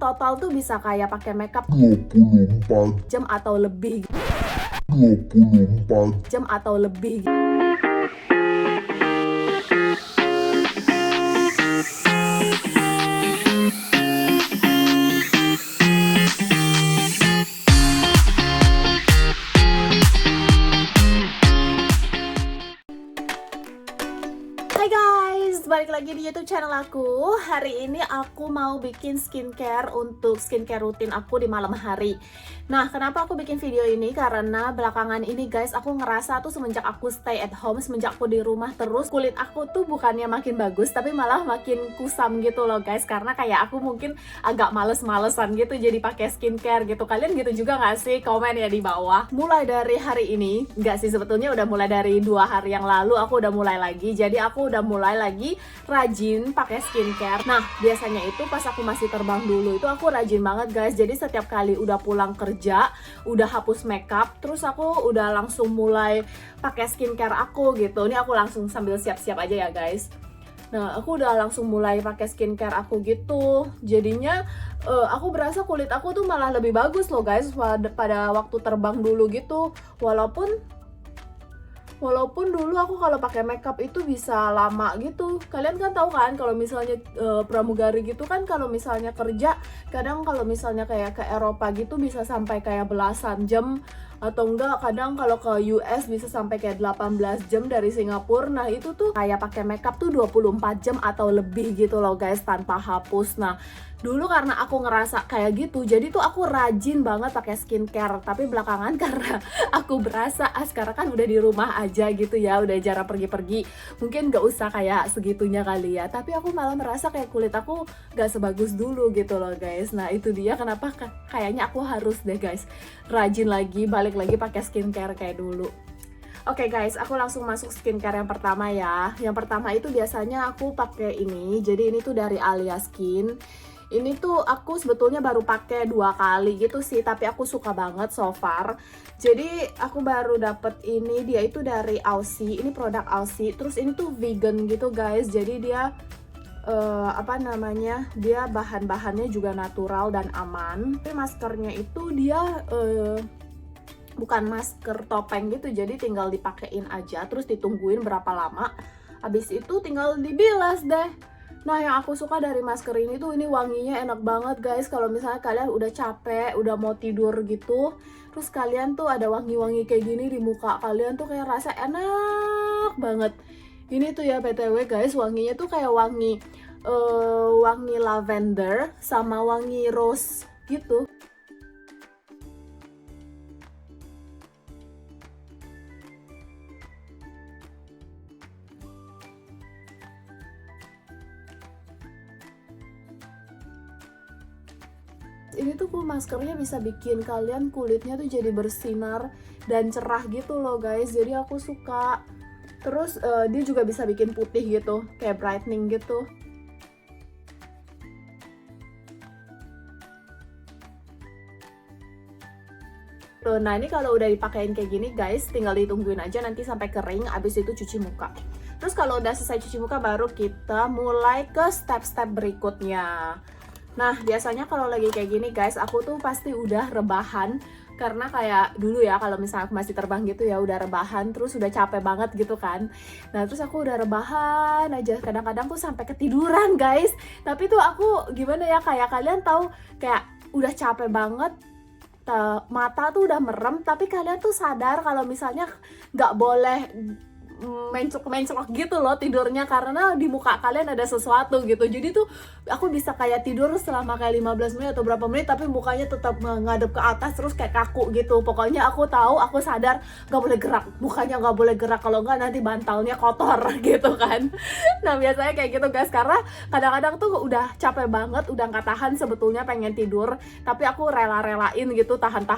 Total tuh bisa kayak pakai makeup 24 jam atau lebih. 24 Jam atau lebih. Hai guys, balik lagi di YouTube channel aku. Hari ini aku mau bikin skincare untuk skincare rutin aku di malam hari. Nah, kenapa aku bikin video ini? Karena belakangan ini guys, aku ngerasa tuh semenjak aku stay at home, semenjak aku di rumah terus, kulit aku tuh bukannya makin bagus, tapi malah makin kusam gitu loh guys. Karena kayak aku mungkin agak males-malesan gitu jadi pakai skincare gitu. Kalian gitu juga gak sih? Komen ya di bawah. Mulai dari hari ini, nggak sih sebetulnya udah mulai dari 2 hari yang lalu aku udah mulai lagi. Jadi aku udah mulai lagi rajin pakai skincare. Nah, biasanya itu pas aku masih terbang dulu itu aku rajin banget guys. Jadi setiap kali udah pulang kerja, udah hapus makeup, terus aku udah langsung mulai pakai skincare aku gitu. Ini aku langsung sambil siap-siap aja ya guys. Nah, aku udah langsung mulai pakai skincare aku gitu. Jadinya aku berasa kulit aku tuh malah lebih bagus loh guys pada waktu terbang dulu gitu. Walaupun dulu aku kalau pakai makeup itu bisa lama gitu. Kalian kan tahu kan kalau misalnya pramugari gitu kan kalau misalnya kerja kadang kalau misalnya kayak ke Eropa gitu bisa sampai kayak belasan jam atau enggak kadang kalau ke US bisa sampai kayak 18 jam dari Singapura. Nah, itu tuh kayak pakai makeup tuh 24 jam atau lebih gitu loh guys tanpa hapus. Nah, dulu karena aku ngerasa kayak gitu, jadi tuh aku rajin banget pakai skincare. Tapi belakangan karena aku berasa sekarang kan udah di rumah aja gitu ya, udah jarang pergi-pergi, mungkin gak usah kayak segitunya kali ya. Tapi aku malah merasa kayak kulit aku gak sebagus dulu gitu loh guys. Nah, itu dia kenapa kayaknya aku harus deh guys rajin lagi, balik lagi pakai skincare kayak dulu. Oke guys, aku langsung masuk skincare yang pertama ya. Yang pertama itu biasanya aku pakai ini. Jadi ini tuh dari Alia Skin. Ini tuh aku sebetulnya baru pakai 2 kali gitu sih, tapi aku suka banget so far. Jadi aku baru dapet ini, dia itu dari Aussie. Ini produk Aussie. Terus ini tuh vegan gitu guys. Jadi dia dia bahan-bahannya juga natural dan aman. Tapi maskernya itu dia bukan masker topeng gitu, jadi tinggal dipakein aja terus ditungguin berapa lama, habis itu tinggal dibilas deh. Nah, yang aku suka dari masker ini tuh ini wanginya enak banget guys. Kalau misalnya kalian udah capek, udah mau tidur gitu, terus kalian tuh ada wangi-wangi kayak gini di muka kalian tuh kayak rasa enak banget. Ini tuh ya BTW guys, wanginya tuh kayak wangi lavender sama wangi rose gitu. Ini tuh maskernya bisa bikin kalian kulitnya tuh jadi bersinar dan cerah gitu loh guys. Jadi aku suka. Terus dia juga bisa bikin putih gitu, kayak brightening gitu. Nah, ini kalau udah dipakein kayak gini guys, tinggal ditungguin aja nanti sampai kering, abis itu cuci muka. Terus kalau udah selesai cuci muka baru kita mulai ke step-step berikutnya. Nah, biasanya kalau lagi kayak gini guys, aku tuh pasti udah rebahan. Karena kayak dulu ya, kalau misalnya aku masih terbang gitu ya, udah rebahan, terus udah capek banget gitu kan. Nah, terus aku udah rebahan aja, kadang-kadang tuh sampai ketiduran guys. Tapi tuh aku gimana ya, kayak kalian tahu kayak udah capek banget, mata tuh udah merem, tapi kalian tuh sadar kalau misalnya nggak boleh menclok gitu loh tidurnya karena di muka kalian ada sesuatu gitu. Jadi tuh aku bisa kayak tidur selama kayak 15 menit atau berapa menit tapi mukanya tetap ngadep ke atas terus kayak kaku gitu. Pokoknya aku tahu, aku sadar gak boleh gerak, mukanya gak boleh gerak, kalau nggak nanti bantalnya kotor gitu kan. Nah, biasanya kayak gitu guys, karena kadang-kadang tuh udah capek banget, udah nggak tahan sebetulnya pengen tidur, tapi aku rela-relain gitu, tahan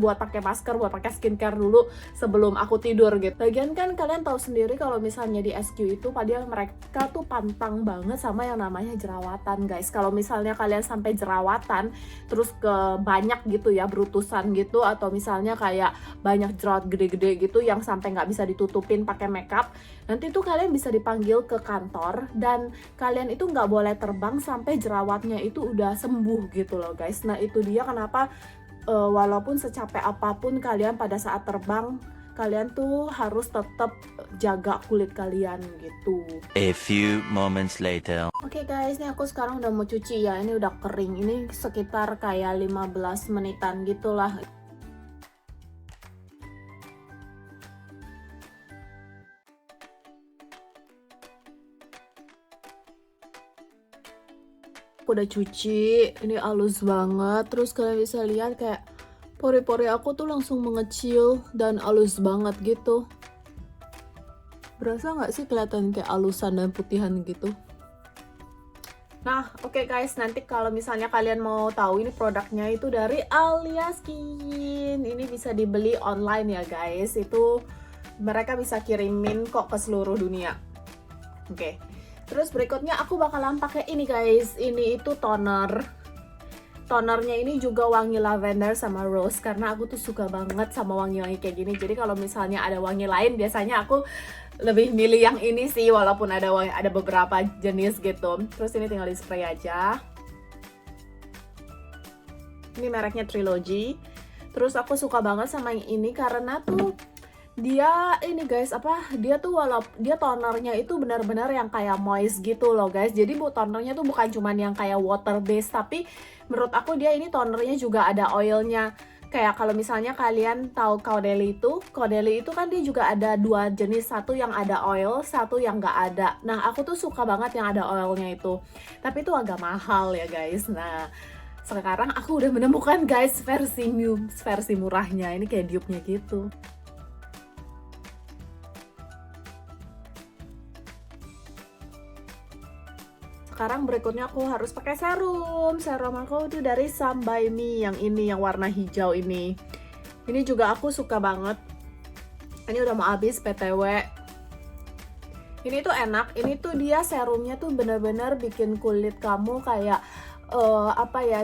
buat pakai masker, buat pakai skincare dulu sebelum aku tidur gitu. Lagian kan kan kalian tahu sendiri kalau misalnya di SQ itu padahal mereka tuh pantang banget sama yang namanya jerawatan guys. Kalau misalnya kalian sampai jerawatan terus ke banyak gitu ya, berutusan gitu, atau misalnya kayak banyak jerawat gede-gede gitu yang sampai nggak bisa ditutupin pakai makeup, nanti tuh kalian bisa dipanggil ke kantor dan kalian itu nggak boleh terbang sampai jerawatnya itu udah sembuh gitu loh guys. Nah itu dia kenapa walaupun secapek apapun kalian pada saat terbang, kalian tuh harus tetap jaga kulit kalian gitu. A few moments later. Oke guys, ini aku sekarang udah mau cuci ya. Ini udah kering. Ini sekitar kayak 15 menitan gitulah. Aku udah cuci. Ini halus banget. Terus kalian bisa lihat kayak pori-pori aku tuh langsung mengecil dan halus banget gitu. Berasa nggak sih kelihatan kayak halusan dan putihan gitu? Nah, oke guys, nanti kalau misalnya kalian mau tahu ini produknya itu dari Alia Skin. Ini bisa dibeli online ya guys. Itu mereka bisa kirimin kok ke seluruh dunia. Oke. Terus berikutnya aku bakalan pakai ini guys. Ini itu toner. Tonernya ini juga wangi lavender sama rose karena aku tuh suka banget sama wangi-wangi kayak gini. Jadi kalau misalnya ada wangi lain biasanya aku lebih milih yang ini sih, walaupun ada beberapa jenis gitu. Terus ini tinggal di spray aja. Ini mereknya Trilogy. Terus aku suka banget sama yang ini karena tuh dia ini guys, dia tuh dia tonernya itu benar-benar yang kayak moist gitu loh guys. Jadi tonernya tuh bukan cuman yang kayak water base, tapi menurut aku dia ini tonernya juga ada oilnya. Kayak kalau misalnya kalian tahu Caudalie itu kan dia juga ada dua jenis, satu yang ada oil, satu yang nggak ada. Nah aku tuh suka banget yang ada oilnya itu, tapi itu agak mahal ya guys. Nah sekarang aku udah menemukan guys versi murahnya. Ini kayak dupe-nya gitu. Sekarang berikutnya aku harus pakai serum. Serum aku itu dari Some by Me yang ini, yang warna hijau ini. Ini juga aku suka banget. Ini udah mau habis BTW. Ini tuh enak. Ini tuh dia serumnya tuh bener-bener bikin kulit kamu kayak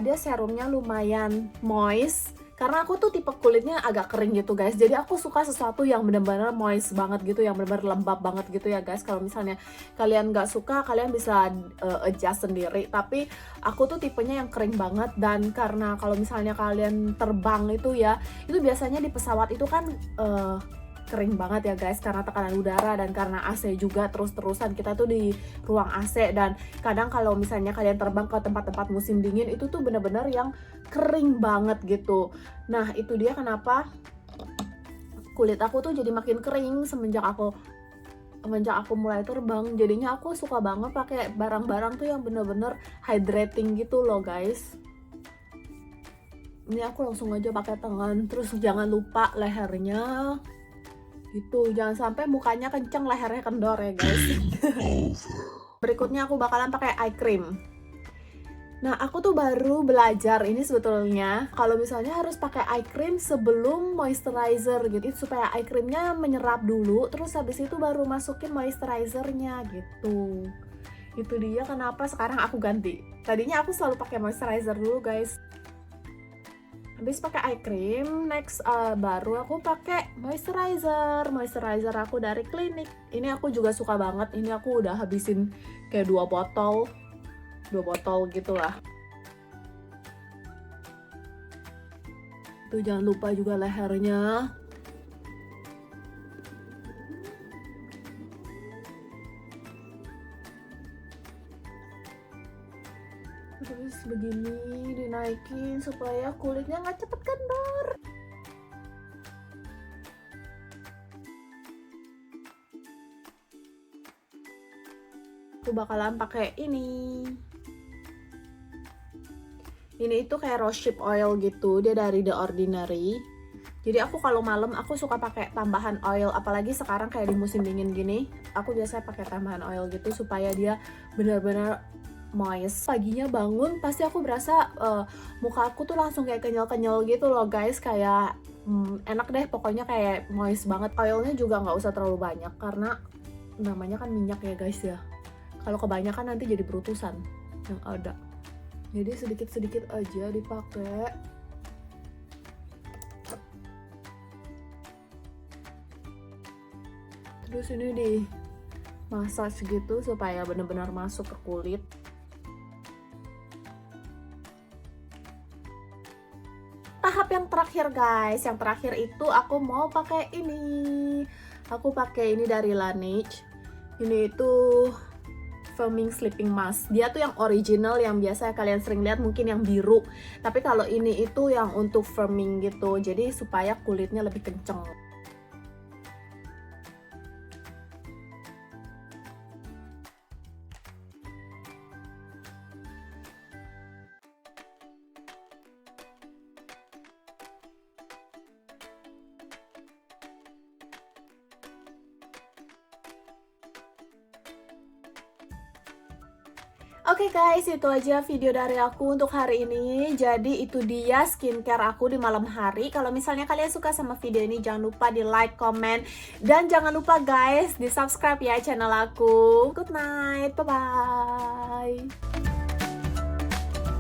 dia serumnya lumayan moist. Karena aku tuh tipe kulitnya agak kering gitu guys. Jadi aku suka sesuatu yang bener-bener moist banget gitu, yang bener-bener lembab banget gitu ya guys. Kalau misalnya kalian nggak suka, kalian bisa adjust sendiri. Tapi aku tuh tipenya yang kering banget. Dan karena kalau misalnya kalian terbang itu ya, itu biasanya di pesawat itu kan kering banget ya guys, karena tekanan udara dan karena AC juga terus-terusan kita tuh di ruang AC. Dan kadang kalau misalnya kalian terbang ke tempat-tempat musim dingin itu tuh bener-bener yang kering banget gitu. Nah itu dia kenapa kulit aku tuh jadi makin kering semenjak aku mulai terbang. Jadinya aku suka banget pakai barang-barang tuh yang bener-bener hydrating gitu loh guys. Ini aku langsung aja pakai tangan. Terus jangan lupa lehernya gitu, jangan sampai mukanya kenceng lehernya kendor ya guys. Berikutnya aku bakalan pakai eye cream. Nah aku tuh baru belajar ini sebetulnya kalau misalnya harus pakai eye cream sebelum moisturizer gitu, supaya eye creamnya menyerap dulu, terus habis itu baru masukin moisturizernya gitu. Itu dia kenapa sekarang aku ganti. Tadinya aku selalu pakai moisturizer dulu guys. Habis pakai eye cream, next baru aku pakai moisturizer aku dari Clinique. Ini aku juga suka banget. Ini aku udah habisin kayak 2 botol gitulah. Tuh jangan lupa juga lehernya. Terus begini dinaikin supaya kulitnya nggak cepet kendor. Aku bakalan pakai ini. Ini itu kayak rose hip oil gitu, dia dari The Ordinary. Jadi aku kalau malam aku suka pakai tambahan oil, apalagi sekarang kayak di musim dingin gini, aku biasanya pakai tambahan oil gitu supaya dia benar-benar moist. Paginya bangun pasti aku berasa muka aku tuh langsung kayak kenyal-kenyal gitu loh guys, kayak enak deh pokoknya, kayak moist banget. Oilnya juga nggak usah terlalu banyak karena namanya kan minyak ya guys ya. Kalau kebanyakan nanti jadi berutusan yang ada. Jadi sedikit-sedikit aja dipakai. Terus ini di massage gitu supaya benar-benar masuk ke kulit. Tahap yang terakhir guys, yang terakhir itu aku mau pakai ini. Aku pakai ini dari Laneige. Ini itu Firming Sleeping Mask. Dia tuh yang original, yang biasa kalian sering lihat mungkin yang biru. Tapi kalau ini itu yang untuk firming gitu. Jadi supaya kulitnya lebih kenceng. Oke guys, itu aja video dari aku untuk hari ini. Jadi itu dia skincare aku di malam hari. Kalau misalnya kalian suka sama video ini, jangan lupa di like, comment, dan jangan lupa guys di subscribe ya channel aku. Good night, bye bye.